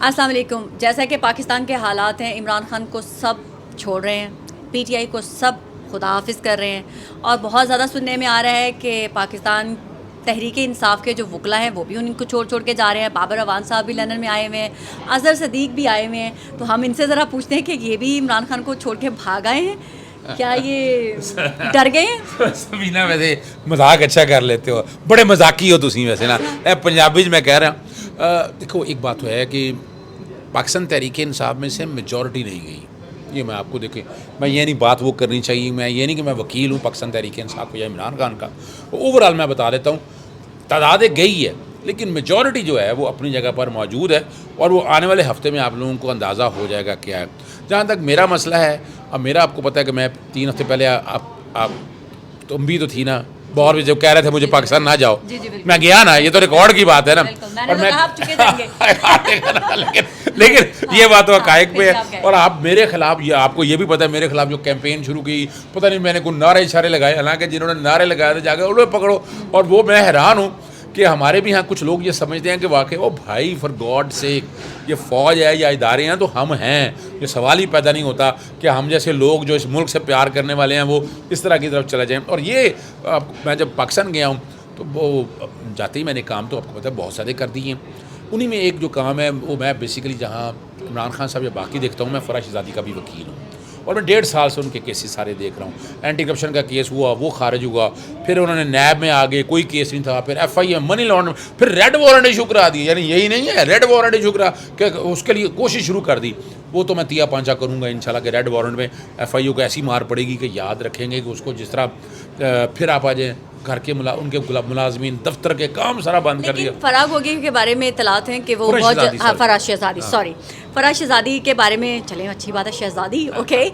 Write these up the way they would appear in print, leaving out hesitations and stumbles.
السلام علیکم. جیسا کہ پاکستان کے حالات ہیں، عمران خان کو سب چھوڑ رہے ہیں، پی ٹی آئی کو سب خدا حافظ کر رہے ہیں، اور بہت زیادہ سننے میں آ رہا ہے کہ پاکستان تحریک انصاف کے جو وکلا ہیں وہ بھی ان کو چھوڑ کے جا رہے ہیں. بابر اعوان صاحب بھی لندن میں آئے ہوئے ہیں، اظہر صدیق بھی آئے ہوئے ہیں. تو ہم ان سے ذرا پوچھتے ہیں کہ یہ بھی عمران خان کو چھوڑ کے بھاگ آئے ہیں، کیا یہ ڈر گئے ہیں؟ سبینہ ویسے مذاق اچھا کر لیتے ہو، بڑے مذاقی ہو تسی ویسے نا. پنجابی میں کہہ رہا ہوں. دیکھو ایک بات تو ہے کہ پاکستان تحریک انصاف میں سے میجورٹی نہیں گئی. یہ میں آپ کو دیکھیں، میں یہ نہیں بات وہ کرنی چاہیے، میں یہ نہیں کہ میں وکیل ہوں پاکستان تحریک انصاف کو یا عمران خان کا. اوور آل میں بتا دیتا ہوں تعداد گئی ہے، لیکن میجورٹی جو ہے وہ اپنی جگہ پر موجود ہے، اور وہ آنے والے ہفتے میں آپ لوگوں کو اندازہ ہو جائے گا کیا ہے. جہاں تک میرا مسئلہ ہے، اب میرا آپ کو پتہ ہے کہ میں 3 ہفتے پہلے آپ تم بھی تو تھی نا، بہت بھی جب کہہ رہے تھے مجھے پاکستان نہ جاؤ، میں گیا نا. یہ تو ریکارڈ کی بات ہے نا. اور لیکن یہ بات تو حقائق پہ ہے. اور آپ میرے خلاف، یہ آپ کو یہ بھی پتہ ہے میرے خلاف جو کیمپین شروع کی، پتہ نہیں میں نے کوئی نعرے اشارے لگائے، حالانکہ جنہوں نے نعرے لگائے تھے جا کے انہیں پکڑو. اور وہ میں حیران ہوں کہ ہمارے بھی یہاں کچھ لوگ یہ سمجھتے ہیں کہ واقعی او بھائی فار گاڈ سیک یہ فوج ہے یا ادارے ہیں تو ہم ہیں. یہ سوال ہی پیدا نہیں ہوتا کہ ہم جیسے لوگ جو اس ملک سے پیار کرنے والے ہیں وہ اس طرح کی طرف چلے جائیں. اور یہ میں جب پاکستان گیا ہوں تو وہ جاتے ہی میں نے کام تو آپ کو پتہ ہے بہت سارے کر دیے ہیں. انہی میں ایک جو کام ہے وہ میں بیسیکلی جہاں عمران خان صاحب یا باقی دیکھتا ہوں، میں فرح شہزادی کا بھی وکیل ہوں، اور میں 1.5 سال سے ان کے کیسز سارے دیکھ رہا ہوں. اینٹی کرپشن کا کیس ہوا، وہ خارج ہوا، پھر انہوں نے نیب میں آگے کوئی کیس نہیں تھا، پھر F I M money laundering, پھر ریڈ وارنٹ ایشو کرا دی. یعنی یہی نہیں ہے، ریڈ وارنٹ ایشو کرا کہ اس کے لیے کوشش شروع کر دی. وہ تو میں تیا پانچا کروں گا انشاءاللہ کہ ریڈ وارنٹ میں ایف آئی او کو ایسی مار پڑے گی کہ یاد رکھیں گے کہ اس کو جس طرح پھر آپ آ جائیں گھر کے ان کے ملازمین دفتر کے کام سارا بند کر دیا. فراغ ہوگی کے بارے میں اطلاعات ہیں کہ وہ فراز شہزادی فراز شہزادی کے بارے میں، چلیں اچھی بات ہے شہزادی، اوکے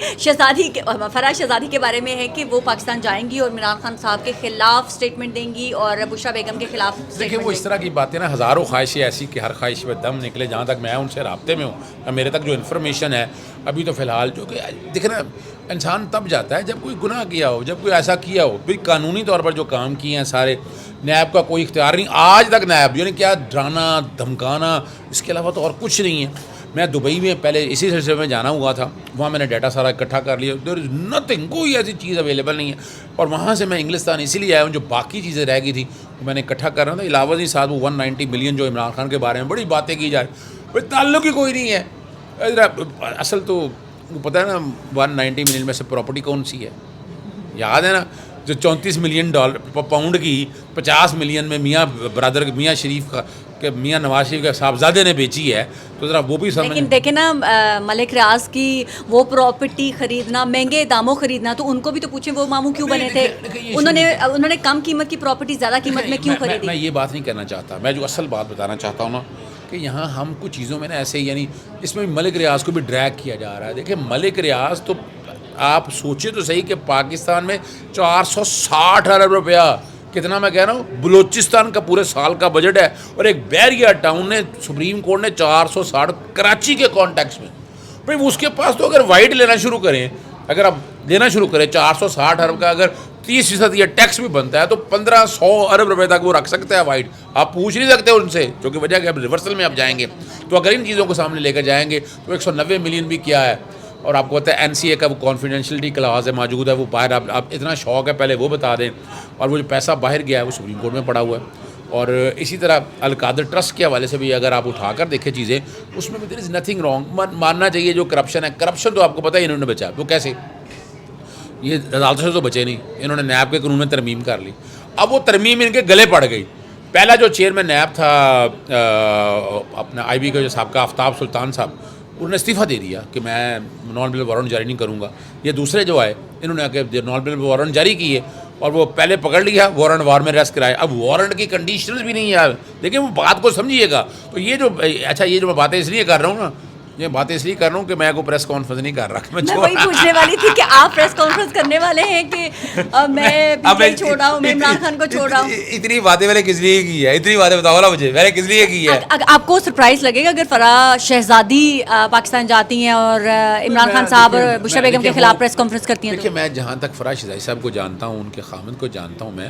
فراز شہزادی کے بارے میں ہے کہ وہ پاکستان جائیں گی اور عمران خان صاحب کے خلاف سٹیٹمنٹ دیں گی اور بشرا بیگم کے خلاف. دیکھیں وہ اس طرح کی باتیں نا، ہزاروں خواہشیں ایسی کہ ہر خواہش میں دم نکلے. جہاں تک میں ان سے رابطے میں ہوں، میرے تک جو انفارمیشن ہے ابھی تو فی الحال جو کہ دیکھیں نا، انسان تب جاتا ہے جب کوئی گناہ کیا ہو، جب کوئی ایسا کیا ہو. بھائی قانونی طور پر جو کام کیے ہیں سارے، نیب کا کوئی اختیار نہیں آج تک. نیب یعنی کیا ڈرانا دھمکانا، اس کے علاوہ تو اور کچھ نہیں ہے. میں دبئی میں پہلے اسی سلسلے میں جانا ہوا تھا، وہاں میں نے ڈیٹا سارا اکٹھا کر لیا. دیر از نتھنگ، کوئی ایسی چیز اویلیبل نہیں ہے. اور وہاں سے میں انگلستان اسی لیے آیا ہوں، جو باقی چیزیں رہ گئی تھی وہ میں نے اکٹھا کر رہا تھا. علاوہ سے ساتھ وہ 190 ملین جو عمران خان کے بارے میں بڑی باتیں کی جائے، بھائی تعلق ہی کوئی نہیں ہے. اصل تو پتہ ہے نا 190 ملین میں سے پراپرٹی کون سی ہے یاد ہے نا؟ جو 34 ملین پاؤنڈ کی 50 ملین میں میاں برادر میاں شریف کا کہ میاں نواز شریف کے صاحبزادے نے بیچی ہے. تو ذرا وہ بھی سمجھ. لیکن دیکھیں نا ملک ریاض کی وہ پراپرٹی خریدنا، مہنگے داموں خریدنا، تو ان کو بھی تو پوچھیں وہ ماموں کیوں بنے تھے؟ انہوں نے کم قیمت کی پراپرٹی زیادہ قیمت میں کیوں خریدی؟ میں یہ بات نہیں کرنا چاہتا. میں جو اصل بات بتانا چاہتا ہوں نا کہ یہاں ہم کچھ چیزوں میں نا ایسے یعنی اس میں ملک ریاض کو بھی ڈریگ کیا جا رہا ہے. دیکھیں ملک ریاض تو آپ سوچیں تو صحیح کہ پاکستان میں 460 ارب روپیہ، کتنا میں کہہ رہا ہوں، بلوچستان کا پورے سال کا بجٹ ہے. اور ایک بیریا ٹاؤن نے سپریم کورٹ نے 460 کراچی کے کانٹیکس میں. بھائی اس کے پاس تو اگر وائٹ لینا شروع کریں، اگر آپ لینا شروع کریں 460 ارب کا، اگر 30% یہ ٹیکس بھی بنتا ہے تو 1500 ارب روپے تک وہ رکھ سکتا ہے وائٹ. آپ پوچھ نہیں سکتے ان سے، جو کہ وجہ کہ اب ریورسل میں آپ جائیں گے. تو اگر ان چیزوں کو سامنے لے کر جائیں گے تو 190 ملین بھی کیا ہے. اور آپ کو پتہ ہے این سی اے کا وہ کانفیڈینشلٹی کلاز ہے موجود ہے، وہ باہر آپ اتنا شوق ہے پہلے وہ بتا دیں. اور وہ جو پیسہ باہر گیا ہے وہ سپریم کورٹ میں پڑا ہوا ہے. اور اسی طرح القادر ٹرسٹ کے حوالے سے بھی اگر آپ اٹھا کر دیکھیں چیزیں، اس میں بھی دیر از نتھنگ رانگ. ماننا چاہیے جو کرپشن ہے، کرپشن تو آپ کو پتہ ہے انہوں نے بچا. وہ کیسے؟ یہ عدالتوں سے تو بچے نہیں، انہوں نے نیب کے قانون میں ترمیم کر لی. اب وہ ترمیم ان کے گلے پڑ گئی. پہلا جو چیئرمین نیب تھا اپنا آئی بی کا جو سابقہ آفتاب سلطان صاحب، انہوں نے استعفیٰ دے دیا کہ میں نان بل وارنٹ جاری نہیں کروں گا. یہ دوسرے جو آئے انہوں نے آ کے نان بل وارنٹ جاری کیے اور وہ پہلے پکڑ لیا، وارنٹ وار میں ریسٹ کرائے. اب وارنٹ کی کنڈیشنز بھی نہیں ہے. لیکن وہ بات کو سمجھیے گا. تو یہ جو اچھا یہ جو میں باتیں اس لیے کر رہا ہوں نا، یہ باتیں اس لیے کر رہا ہوں کہ میں کوئی پریس کانفرنس نہیں کر رہا. میں وہی پوچھنے والی تھی کہ آپ پریس کانفرنس کرنے والے ہیں کہ میں چھوڑ رہا ہوں، میں عمران خان کو چھوڑ رہا ہوں. اتنی باتیں میں نے کس لیے کی ہے؟ اتنی باتیں بتاؤ نا مجھے، میں نے کس لیے کی ہے؟ آپ کو سرپرائز لگے گا اگر فرح شہزادی پاکستان جاتی ہیں اور عمران خان صاحب اور بشرا بیگم کے خلاف پریس کانفرنس کرتی ہیں؟ دیکھیں میں جہاں تک فرح شہزادی صاحب کو جانتا ہوں، ان کے خامند کو جانتا ہوں، میں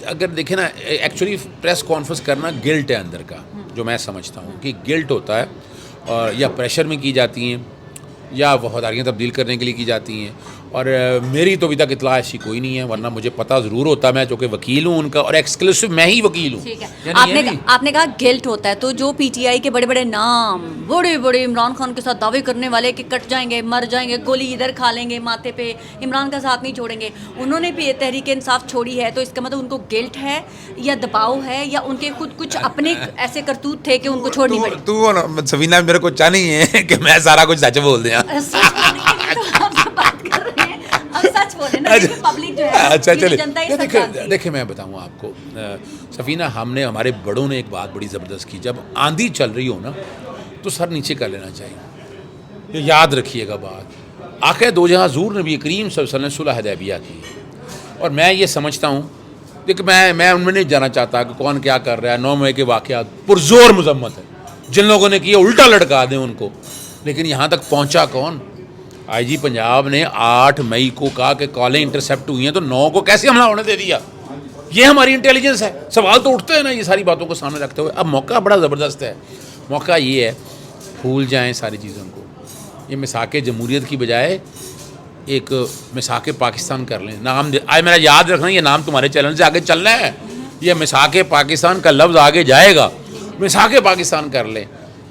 اگر دیکھیں نا ایکچولی پریس کانفرنس کرنا گلٹ ہے اندر کا، جو میں سمجھتا ہوں کہ گلٹ ہوتا ہے. اور یا پریشر میں کی جاتی ہیں یا وفاداریاں تبدیل کرنے کے لیے کی جاتی ہیں. اور میری تو ابھی تک اطلاع ایسی کوئی نہیں ہے, ورنہ مجھے پتہ ضرور ہوتا, میں چونکہ وکیل ہوں ان کا, اور ایکسکلوسو میں ہی وکیل ہوں. ٹھیک ہے, آپ نے کہا گلٹ ہوتا ہے, تو جو پی ٹی آئی کے بڑے بڑے نام, بڑے بڑے عمران خان کے ساتھ دعوے کرنے والے کہ کٹ جائیں گے, مر جائیں گے, گولی ادھر کھا لیں گے ماتھے پہ, عمران کا ساتھ نہیں چھوڑیں گے, انہوں نے بھی تحریک انصاف چھوڑی ہے, تو اس کا مطلب ان کو گلٹ ہے یا دباؤ ہے یا ان کے خود کچھ اپنے ایسے کرتوت تھے کہ ان کو چھوڑنی پڑی؟ تو سفینہ میرے کو چاہ نہیں ہے کہ میں سارا کچھ سچ بول دیا. اچھا چلے, دیکھیں میں بتاؤں آپ کو سفینہ, ہم نے, ہمارے بڑوں نے ایک بات بڑی زبردست کی, جب آندھی چل رہی ہو نا تو سر نیچے کر لینا چاہیے, یہ یاد رکھیے گا بات. آقا دو جہاں حضور نبی کریم صلی اللہ علیہ وسلم نے صلح حدیبیہ کی, اور میں یہ سمجھتا ہوں کہ میں ان میں نہیں جانا چاہتا کہ کون کیا کر رہا ہے. 9 مئی کے واقعات پرزور مذمت ہے, جن لوگوں نے کیا الٹا لٹکا دیں ان کو, لیکن یہاں تک پہنچا کون؟ آئی جی پنجاب نے 8 مئی کو کہا کہ کالیں انٹرسیپٹ ہوئی ہیں, تو 9 کو کیسے حملہ ہونے دے دیا؟ یہ ہماری انٹیلیجنس ہے. سوال تو اٹھتے ہیں نا یہ ساری باتوں کو سامنے رکھتے ہوئے. اب موقع بڑا زبردست ہے, موقع یہ ہے بھول جائیں ساری چیزوں کو, یہ مساق جمہوریت کی بجائے ایک مساق پاکستان کر لیں. نام آج میرا یاد رکھنا, یہ نام تمہارے چینل سے آگے چلنا ہے, یہ مساق پاکستان کا لفظ آگے جائے گا, مساق پاکستان کر لیں.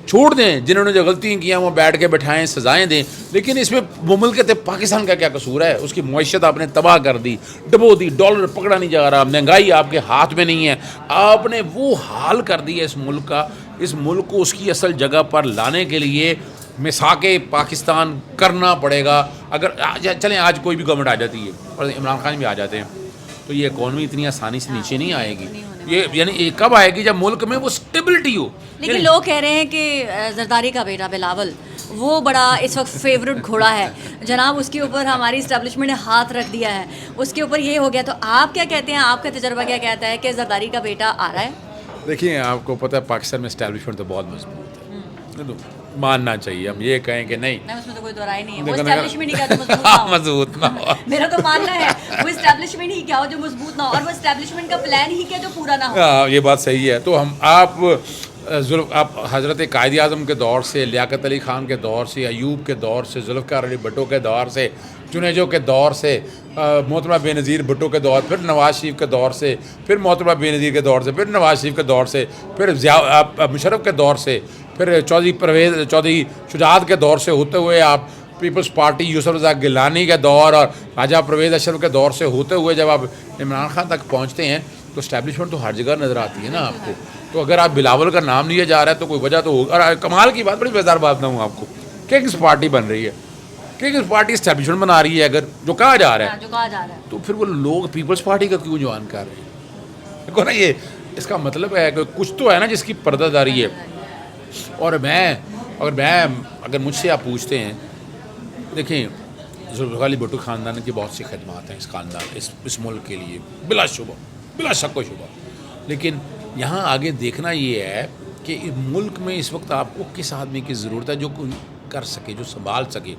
چھوڑ دیں جنہوں نے جو غلطیاں کیا وہ بیٹھ کے بٹھائیں, سزائیں دیں, لیکن اس میں مملکت پاکستان کا کیا قصور ہے؟ اس کی معیشت آپ نے تباہ کر دی, ڈبو دی, ڈالر پکڑا نہیں جا رہا, مہنگائی آپ کے ہاتھ میں نہیں ہے, آپ نے وہ حال کر دیا اس ملک کا. اس ملک کو اس کی اصل جگہ پر لانے کے لیے مساق پاکستان کرنا پڑے گا. اگر چلیں آج کوئی بھی گورنمنٹ آ جاتی ہے اور عمران خان بھی آ جاتے ہیں, تو یہ اکانومی اتنی آسانی سے نیچے نہیں آئے گی. یہ یعنی کب آئے گی؟ جب ملک میں وہ اسٹیبلٹی ہو. لیکن لوگ کہہ رہے ہیں کہ زرداری کا بیٹا بلاول وہ بڑا اس وقت فیوریٹ گھوڑا ہے جناب, اس کے اوپر ہماری اسٹیبلشمنٹ نے ہاتھ رکھ دیا ہے, اس کے اوپر یہ ہو گیا. تو آپ کیا کہتے ہیں, آپ کا تجربہ کیا کہتا ہے کہ زرداری کا بیٹا آ رہا ہے؟ دیکھیے آپ کو پتہ ہے پاکستان میں اسٹیبلشمنٹ تو بہت مضبوط ہے, ماننا چاہیے. ہم یہ کہیں کہ نہیں, اس میں تو کوئی دورائے نہیں ہے, وہ اسٹیبلشمنٹ ہی کیا جو مضبوط نہ ہو. میرا تو ماننا ہے وہ اسٹیبلشمنٹ ہی کیا ہو جو مضبوط نہ ہو, اور وہ اسٹیبلشمنٹ کا پلان ہی کیا جو پورا نہ ہو. یہ بات صحیح ہے. تو آپ حضرت قائد اعظم کے دور سے, لیاقت علی خان کے دور سے, ایوب کے دور سے, ذوالفقار علی بھٹو کے دور سے, جنیجو کے دور سے, محترمہ بے نظیر بھٹو کے دور, پھر نواز شریف کے دور سے, پھر محترمہ بے نظیر کے دور سے, پھر نواز شریف کے دور سے, پھر مشرف کے دور سے, پھر چودھری شجاعت کے دور سے ہوتے ہوئے آپ پیپلز پارٹی یوسف رضا گیلانی کے دور اور خواجہ پرویز اشرف کے دور سے ہوتے ہوئے جب آپ عمران خان تک پہنچتے ہیں تو اسٹیبلشمنٹ تو ہر جگہ نظر آتی ہے نا آپ کو. تو اگر آپ بلاول کا نام لیا جا رہا ہے تو کوئی وجہ تو ہوگا. اور کمال کی بات, بڑی بیزار بات نہ ہوں آپ کو, کہ کس پارٹی بن رہی ہے, کہ کس پارٹی اسٹیبلشمنٹ بنا رہی ہے, اگر جو کہا جا رہا ہے, تو پھر وہ لوگ پیپلز پارٹی کا کیوں جوان کر رہے ہیں؟ دیکھو نا, یہ اس کا مطلب ہے کہ کچھ تو ہے نا جس کی پردہ داری ہے. اور اگر مجھ سے آپ پوچھتے ہیں, دیکھیں ذوالفقار علی بھٹو خاندان کی بہت سی خدمات ہیں اس خاندان اس ملک کے لیے, بلا شبہ, بلا شک و شبہ. لیکن یہاں آگے دیکھنا یہ ہے کہ ملک میں اس وقت آپ کو کس آدمی کی ضرورت ہے جو کر سکے, جو سنبھال سکے.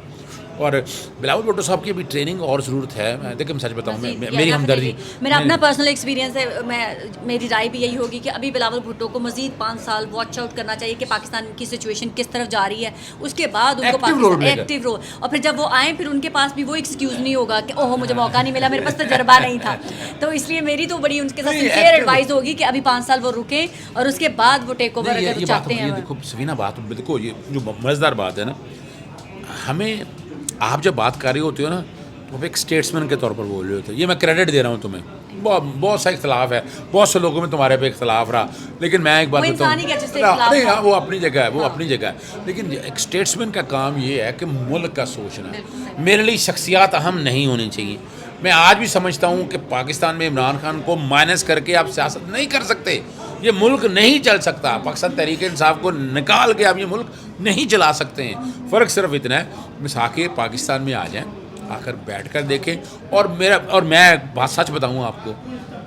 اور بلاول بھٹو صاحب کی ابھی ٹریننگ اور ضرورت ہے. دیکھیں میں سچ بتاؤں, میری ہمدردی, میرا اپنا پرسنل ایکسپیرینس ہے, میری رائے بھی یہی ہوگی کہ ابھی بلاول بھٹو کو مزید 5 سال واچ آؤٹ کرنا چاہیے کہ پاکستان کی سچویشن کس طرف جا رہی ہے. اس کے بعد ان کو پاکستان ایکٹیو رول, اور پھر جب وہ آئیں پھر ان کے پاس بھی وہ ایکسکیوز نہیں ہوگا کہ اوہ مجھے موقع نہیں ملا, میرے پاس تجربہ نہیں تھا. تو اس لیے میری تو بڑی ان کے ساتھ سنسیئر ایڈوائز ہوگی کہ ابھی 5 سال وہ رکیں اور اس کے بعد وہ ٹیک اوور اگر چاہتے ہیں. دیکھو سفینہ, بات دیکھو یہ جو مزیدار بات ہے نا, ہمیں آپ جب بات کر رہے ہوتے ہو نا تو آپ ایک اسٹیٹسمین کے طور پر بول رہے ہوتے ہیں. یہ میں کریڈٹ دے رہا ہوں تمہیں, بہت سا اختلاف ہے, بہت سے لوگوں میں تمہارے پہ اختلاف رہا, لیکن میں ایک بات بتاؤں, نہیں ہاں وہ اپنی جگہ ہے, وہ اپنی جگہ ہے. لیکن ایک اسٹیٹسمین کا کام یہ ہے کہ ملک کا سوچنا. میرے لیے شخصیات اہم نہیں ہونی چاہیے. میں آج بھی سمجھتا ہوں کہ پاکستان میں عمران خان کو مائنس کر کے آپ سیاست نہیں کر سکتے. یہ ملک نہیں چل سکتا. پاکستان تحریک انصاف کو نکال کے آپ یہ ملک نہیں چلا سکتے ہیں. فرق صرف اتنا ہے, مساق پاکستان میں آ جائیں, آ کر بیٹھ کر دیکھیں. اور میں بات سچ بتاؤں آپ کو,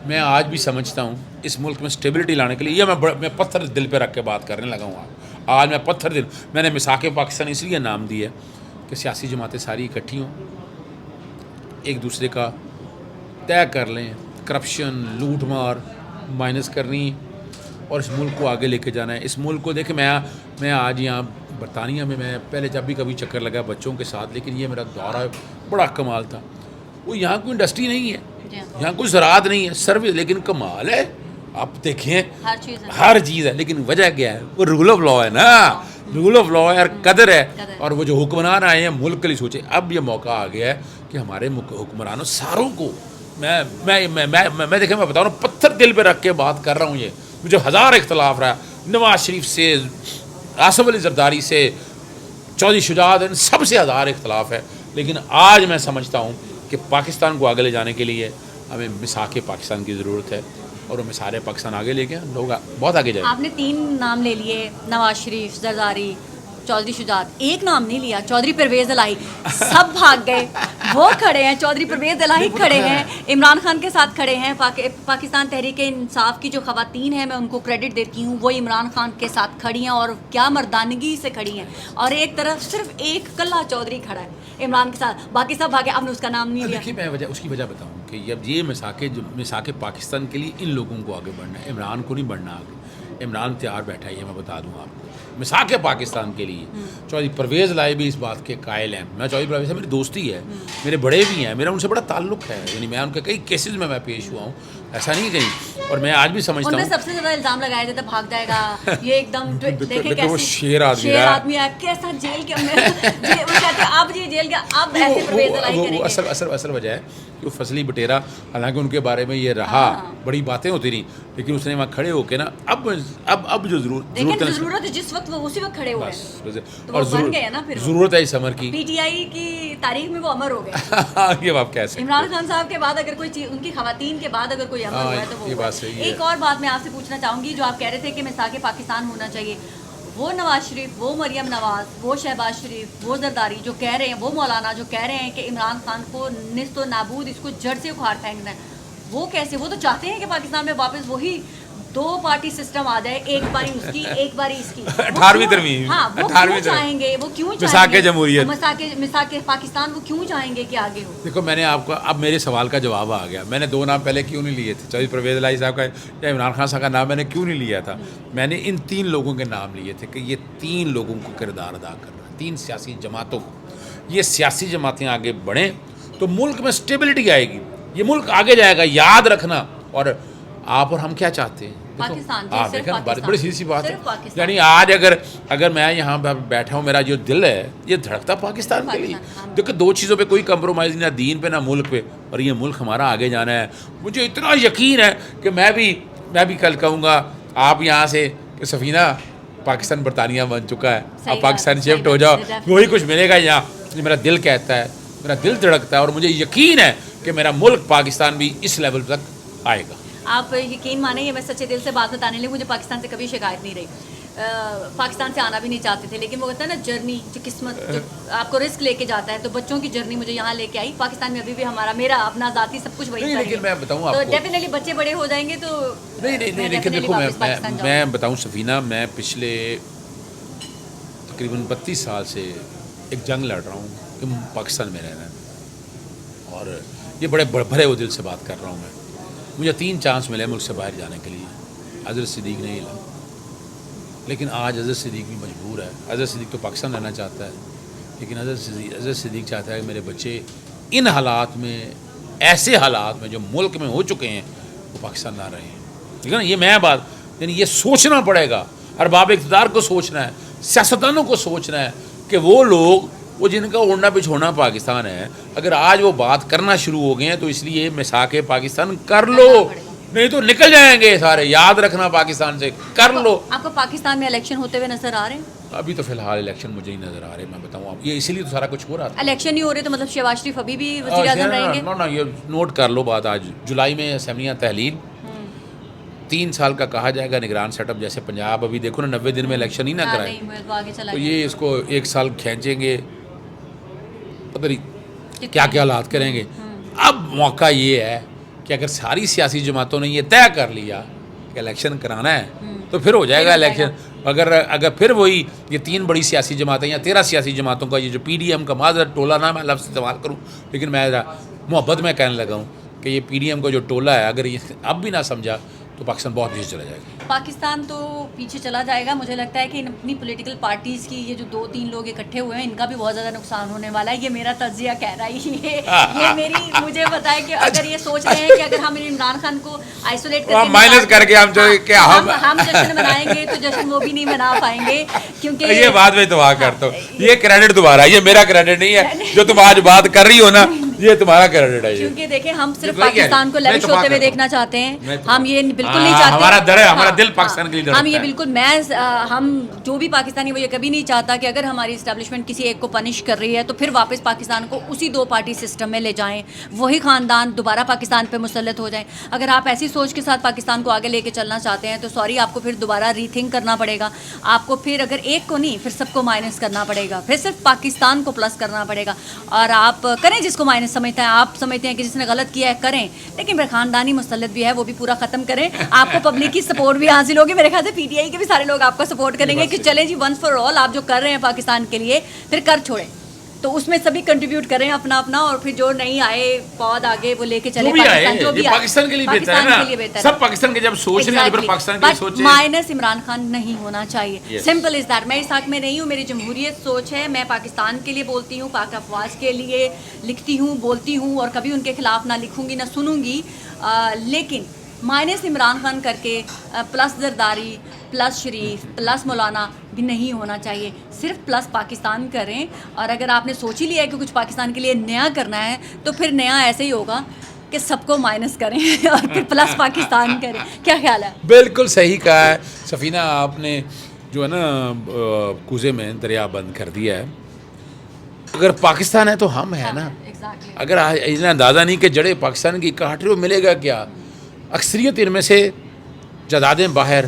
میں آج بھی سمجھتا ہوں اس ملک میں اسٹیبلٹی لانے کے لیے, یہ میں پتھر دل پہ رکھ کے بات کرنے لگا ہوں. آج میں پتھر دل, میں نے مساق پاکستان اس لیے نام دی ہے کہ سیاسی جماعتیں ساری اکٹھی ہوں, ایک دوسرے کا طے کر لیں, کرپشن لوٹ مار مائنس کرنی اور اس ملک کو آگے لے کے جانا ہے. اس ملک کو دیکھیں, میں آج یہاں برطانیہ میں پہلے جب بھی کبھی چکر لگا بچوں کے ساتھ، لیکن یہ میرا دورہ بڑا کمال تھا. وہ یہاں کوئی انڈسٹری نہیں ہے، یہاں کوئی زراعت نہیں ہے، سروس، لیکن کمال ہے. آپ دیکھیں ہر چیز ہے، لیکن وجہ کیا ہے؟ وہ رول آف لا ہے نا، رول آف لا ہے اور قدر ہے. اور وہ جو حکمران آئے ہیں ملک کے لیے سوچے. اب یہ موقع آ گیا ہے کہ ہمارے حکمرانوں ساروں کو میں دیکھیں، میں بتا رہا ہوں، پتھر دل پہ رکھ کے بات کر رہا ہوں. یہ مجھے ہزار اختلاف رہا، نواز شریف سے، آصف علی زرداری سے، چودھری شجاعت، ان سب سے ہزار اختلاف ہے. لیکن آج میں سمجھتا ہوں کہ پاکستان کو آگے لے جانے کے لیے ہمیں مساق پاکستان کی ضرورت ہے، اور وہ مساق پاکستان آگے لے کے لوگ بہت آگے جائیں. آپ نے 3 نام لے لیے، نواز شریف، زرداری، چودھری شجاعت. ایک نام نہیں لیا، چودھری پرویز الہی. سب بھاگ گئے، وہ کھڑے ہیں، چودھری پرویز الہی کھڑے ہیں، عمران خان کے ساتھ کھڑے ہیں. پاکستان تحریک انصاف کی جو خواتین ہیں، میں ان کو کریڈٹ دیتی ہوں، وہ عمران خان کے ساتھ کھڑی ہیں اور کیا مردانگی سے کھڑی ہیں. اور ایک طرف صرف ایک کلہ چودھری کھڑا ہے عمران کے ساتھ، باقی سب بھاگے. آپ نے اس کا نام نہیں لیا. دیکھیے میں اس کی وجہ بتاؤں کہ اب یہ مساق پاکستان کے لیے ان لوگوں کو آگے بڑھنا ہے، عمران کو نہیں بڑھنا آگے. عمران تیار بیٹھا ہے، میں بتا دوں آپ کو، مساق پاکستان کے لیے. چودھری پرویز الہی بھی اس بات کے قائل ہیں. میں چودھری پرویز سے میری دوستی ہے، میرے بڑے بھی ہیں، میرا ان سے بڑا تعلق ہے. یعنی میں ان کے کئی کیسز میں پیش ہوا ہوں، ایسا نہیں کہیں. اور میں آج بھی سمجھتا ہوں ان پہ سب سے زیادہ الزام لگایا جاتا بھاگ جائے گا، یہ ایک دم دیکھیں لیکن وہ شیر آدمی ہے، کیسا جیل کے وہ کہتے ہیں اب یہ جیل کے اب ایسے پرویز الہی کریں گے. اصل وجہ ہے کہ وہ فضلی بٹیرا، حالانکہ ان کے بارے میں یہ رہا بڑی باتیں ہوتی رہیں، لیکن اس نے وہاں کھڑے ہو کے نا اب جو ضرورت ہے جس وقت وہ اسی وقت کھڑے ہوئے ہیں، اور ضرورت ہے اس امر کی. پی ٹی آئی کی تاریخ میں وہ امر ہو گئے. یہ آپ کہہ سکتے ہیں. عمران خان صاحب کے بعد اگر کوئی چیز، ان کی خواتین کے بعد اگر کوئی امر ہوا ہے تو وہ بات صحیح ہے. ایک اور بات میں آپ سے پوچھنا چاہوں گی، جو آپ کہہ رہے تھے کہ مساق پاکستان ہونا چاہیے، وہ نواز شریف، وہ مریم نواز، وہ شہباز شریف، وہ زرداری جو کہہ رہے ہیں، وہ مولانا جو کہہ رہے ہیں کہ عمران خان کو نست و نابود، اس کو جڑ سے اکھاڑ پھینکنا ہے، وہ کیسے؟ وہ تو چاہتے ہیں کہ پاکستان میں واپس وہی 2 پارٹی سسٹم آ جائے، ایک باری اس کی ایک باری اس کی. 18ویں ترمیم. ہاں، وہ کیوں چاہیں گے؟ وہ کیوں مساق جمہوریت، مساق پاکستان وہ کیوں چاہیں گے کہ آگے ہو؟ دیکھو میں نے آپ کو اب میرے سوال کا جواب آ گیا. میں نے 2 نام پہلے کیوں نہیں لیے تھے، چودھری پرویز الہی صاحب کا یا عمران خان صاحب کا نام میں نے کیوں نہیں لیا تھا؟ میں نے ان 3 لوگوں کے نام لیے تھے کہ یہ 3 لوگوں کو کردار ادا کرنا ہے، 3 سیاسی جماعتوں کو. یہ سیاسی جماعتیں آگے بڑھیں تو ملک میں اسٹیبلٹی آئے گی، یہ ملک آگے جائے گا. یاد رکھنا. اور آپ اور ہم کیا چاہتے ہیں؟ بڑی سیدھی سی بات ہے. یعنی آج اگر میں یہاں بیٹھا ہوں، میرا جو دل ہے یہ دھڑکتا پاکستان کے لیے. دیکھو 2 چیزوں پہ کوئی کمپرومائز نہیں، نہ دین پہ نہ ملک پہ، اور یہ ملک ہمارا آگے جانا ہے. مجھے اتنا یقین ہے کہ میں بھی کل کہوں گا آپ یہاں سے کہ سفینہ پاکستان برطانیہ بن چکا ہے، اب پاکستان شفٹ ہو جاؤ، وہی کچھ ملے گا یہاں. میرا دل کہتا ہے، میرا دل دھڑکتا ہے، اور مجھے یقین ہے کہ میرا ملک پاکستان بھی اس لیول تک آئے گا. آپ یقین مانیں، یہ میں سچے دل سے بات بتانے لگی، مجھے پاکستان سے کبھی شکایت نہیں رہی. پاکستان سے آنا بھی نہیں چاہتے تھے، لیکن وہ کہتا ہے نا جرنی، جو قسمت جو آپ کو رسک لے کے جاتا ہے، تو بچوں کی جرنی مجھے یہاں لے کے آئی. پاکستان میں ابھی بھی میرا اپنا ذاتی سب کچھ وہی ہے. لیکن میں بتاؤں آپ کو، تو ڈیفینیٹلی بچے بڑے ہو جائیں گے تو نہیں لیکن دیکھو میں بتاؤں سفینہ، میں پچھلے تقریباً 32 سال سے ایک جنگ لڑ رہا ہوں کہ پاکستان میں رہنا ہے، اور یہ بڑے بھرے ہوئے دل سے بات کر رہا ہوں. میں مجھے 3 چانس ملے ملک سے باہر جانے کے لیے. حضرت صدیق نہیں ملا، لیکن آج حضرت صدیق بھی مجبور ہے. حضرت صدیق تو پاکستان رہنا چاہتا ہے، لیکن حضرت صدیق چاہتا ہے کہ میرے بچے ان حالات میں، ایسے حالات میں جو ملک میں ہو چکے ہیں، وہ پاکستان نہ رہے ہیں. ٹھیک ہے نا؟ یہ میں بات، یعنی یہ سوچنا پڑے گا، ارباب اقتدار کو سوچنا ہے، سیاستدانوں کو سوچنا ہے کہ وہ لوگ، وہ جن کا اوڑھنا بچھوڑنا پاکستان ہے، اگر آج وہ بات کرنا شروع ہو گئے ہیں تو اس لیے مساق پاکستان کر لو، نہیں تو نکل جائیں گے سارے. یاد رکھنا پاکستان سے کر لو. آپ کو پاکستان میں الیکشن ہوتے ہوئے نظر آ رہے ہیں؟ ابھی تو فی الحال الیکشن مجھے ہی نظر آ رہے ہیں. میں بتاؤں آپ، یہ اسی لیے تو سارا کچھ ہو رہا تھا. الیکشن نہیں ہو رہے تو مطلب شہباز شریف ابھی بھی وزیر اعظم رہیں گے؟ نا یہ نوٹ کر لو بات. آج جولائی میں اسمبلیاں تحلیل، 3 سال کا کہا جائے گا نگران سیٹ اپ. جیسے پنجاب ابھی دیکھو نا 90 دن میں الیکشن ہی نہ کرائے، تو یہ اس کو 1 سال کھینچیں گے، پتہ نہیں کیا کیا حالات کریں گے. اب موقع یہ ہے کہ اگر ساری سیاسی جماعتوں نے یہ طے کر لیا کہ الیکشن کرانا ہے تو پھر ہو جائے گا الیکشن. اگر پھر وہی یہ 3 بڑی سیاسی جماعتیں یا 13 سیاسی جماعتوں کا یہ جو پی ڈی ایم کا معذرت ٹولہ نہ میں لفظ استعمال کروں، لیکن میں محبت میں کہنے لگا ہوں کہ یہ پی ڈی ایم کا جو ٹولہ ہے، اگر یہ اب بھی نہ سمجھا تو پاکستان بہت پیچھے چلا جائے گا. پاکستان تو پیچھے چلا جائے گا. مجھے لگتا ہے کہ ان اپنی پولیٹیکل پارٹیز کی یہ جو 2-3 لوگ اکٹھے ہوئے ہیں ان کا بھی بہت زیادہ نقصان ہونے والا ہے. یہ میرا تجزیہ کہہ رہا ہے. یہ میری مجھے پتا ہے کہ اگر یہ سوچ رہے ہیں کہ اگر ہم عمران خان کو آئسولیٹ مائنس کر کے ہم جشن منائیں گے تو جشن وہ بھی نہیں منا پائیں گے, کیونکہ یہ بات میں دعا کرتا ہوں. یہ کریڈٹ تمہارا, یہ میرا کریڈٹ نہیں ہے. جو تم آج بات کر رہی ہو نا, یہ تمہارا کریڈٹ ہے. کیونکہ دیکھیں ہم صرف پاکستان کو لیوش ہوتے ہوئے دیکھنا چاہتے ہیں. ہم یہ بالکل نہیں چاہتے. ہمارا دل پاکستان کے لیے ہم یہ بالکل ہم جو بھی پاکستانی وہ یہ کبھی نہیں چاہتا کہ اگر ہماری اسٹیبلشمنٹ کسی ایک کو پنش کر رہی ہے تو پھر واپس پاکستان کو اسی 2 پارٹی سسٹم میں لے جائیں, وہی خاندان دوبارہ پاکستان پہ مسلط ہو جائیں. اگر آپ ایسی سوچ کے ساتھ پاکستان کو آگے لے کے چلنا چاہتے ہیں تو سوری, آپ کو پھر دوبارہ ری تھنک کرنا پڑے گا. آپ کو پھر اگر ایک کو نہیں پھر سب کو مائنس کرنا پڑے گا, پھر صرف پاکستان کو پلس کرنا پڑے گا. اور آپ کریں جس کو مائنس سمجھتے ہیں, آپ سمجھتے ہیں کہ جس نے غلط کیا ہے کریں, لیکن پھر خاندانی مسلط بھی ہے وہ بھی پورا ختم کریں. آپ کو پبلک کی سپورٹ بھی حاصل ہوگی. میرے خیال سے پی ٹی آئی کے بھی سارے لوگ آپ کا سپورٹ کریں گے کہ چلیں جی ونس فار آل آپ جو کر رہے ہیں پاکستان کے لیے پھر کر چھوڑیں. تو اس میں سبھی کنٹریبیوٹ کریں اپنا اپنا, اور پھر جو نہیں آئے پود آگے وہ لے کے چلے پاکستان. جو بھی پاکستان کے لیے بہتر ہے نا, سب پاکستان کے جب سوچ رہے ہیں پھر پاکستان کے لیے سوچیں. مائنس عمران خان نہیں ہونا چاہیے. Simple is that. میں اس حق میں نہیں ہوں, میری جمہوریت سوچ ہے. میں پاکستان کے لیے بولتی ہوں, پاک افواج کے لیے لکھتی ہوں, بولتی ہوں, اور کبھی ان کے خلاف نہ لکھوں گی نہ سنوں گی. لیکن مائنس عمران خان کر کے پلس زرداری پلس شریف پلس مولانا بھی نہیں ہونا چاہیے. صرف پلس پاکستان کریں. اور اگر آپ نے سوچ ہی لیا ہے کہ کچھ پاکستان کے لیے نیا کرنا ہے تو پھر نیا ایسے ہی ہوگا کہ سب کو مائنس کریں اور پھر پلس پاکستان کریں. کیا خیال ہے؟ بالکل صحیح کہا ہے سفینہ آپ نے. جو ہے نا کوزے میں دریا بند کر دیا ہے. اگر پاکستان ہے تو ہم ہیں نا. اگر اندازہ نہیں کہ جڑے پاکستان کی کاٹ رہے ہو, ملے گا کیا؟ اکثریت ان میں سے جائیدادیں باہر,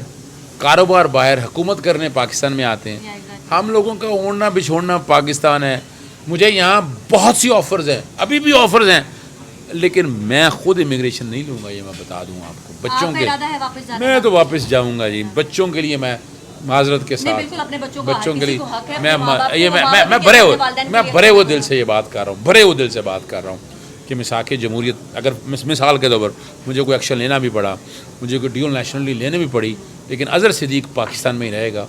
کاروبار باہر, حکومت کرنے پاکستان میں آتے ہیں. ہم لوگوں کا اوڑھنا بچھوڑنا پاکستان ہے. مجھے یہاں بہت سی آفرز ہیں, ابھی بھی آفرز ہیں, لیکن میں خود امیگریشن نہیں لوں گا. یہ میں بتا دوں آپ کو. بچوں کے میں تو واپس جاؤں گا جی. بچوں کے لیے میں معذرت کے ساتھ بچوں کے لیے میں بھرے ہوئے دل سے یہ بات کر رہا ہوں, بھرے ہوئے دل سے بات کر رہا ہوں کہ مساق جمہوریت اگر مثال کے طور پر مجھے کوئی ایکشن لینا بھی پڑا, مجھے کوئی ڈیول نیشنلٹی لینے بھی پڑی, لیکن اظہر صدیق پاکستان میں ہی رہے گا.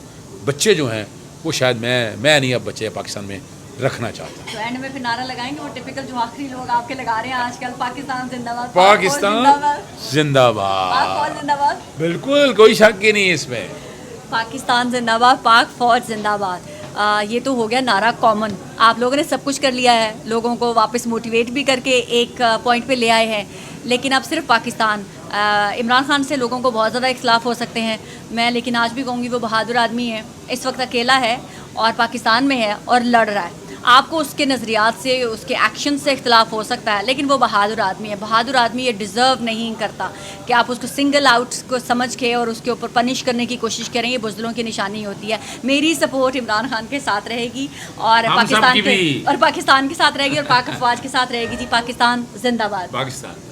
بچے جو ہیں وہ شاید میں نہیں اب بچے پاکستان میں رکھنا چاہتا. تو اینڈ میں پھر نعرہ لگائیں گے وہ ٹپیکل جو آخری لوگ آپ کے لگا رہے ہیں آج کل, پاکستان زندہ باد, پاکستان زندہ باد. بالکل کوئی شک ہی نہیں اس میں. پاکستان زندہ باد, پاک فوج زندہ باد. یہ تو ہو گیا نعرہ کامن. آپ لوگوں نے سب کچھ کر لیا ہے, لوگوں کو واپس موٹیویٹ بھی کر کے ایک پوائنٹ پہ لے آئے ہیں, لیکن اب صرف پاکستان. عمران خان سے لوگوں کو بہت زیادہ اختلاف ہو سکتے ہیں, میں لیکن آج بھی کہوں گی وہ بہادر آدمی ہے. اس وقت اکیلا ہے اور پاکستان میں ہے اور لڑ رہا ہے. آپ کو اس کے نظریات سے, اس کے ایکشن سے اختلاف ہو سکتا ہے, لیکن وہ بہادر آدمی ہے. بہادر آدمی یہ ڈیزرو نہیں کرتا کہ آپ اس کو سنگل آؤٹ کو سمجھ کے اور اس کے اوپر پنش کرنے کی کوشش کریں. یہ بزدلوں کی نشانی ہوتی ہے. میری سپورٹ عمران خان کے ساتھ رہے گی اور پاکستان کے ساتھ رہے گی اور پاک افواج کے ساتھ رہے گی. جی پاکستان زندہ باد. پاکستان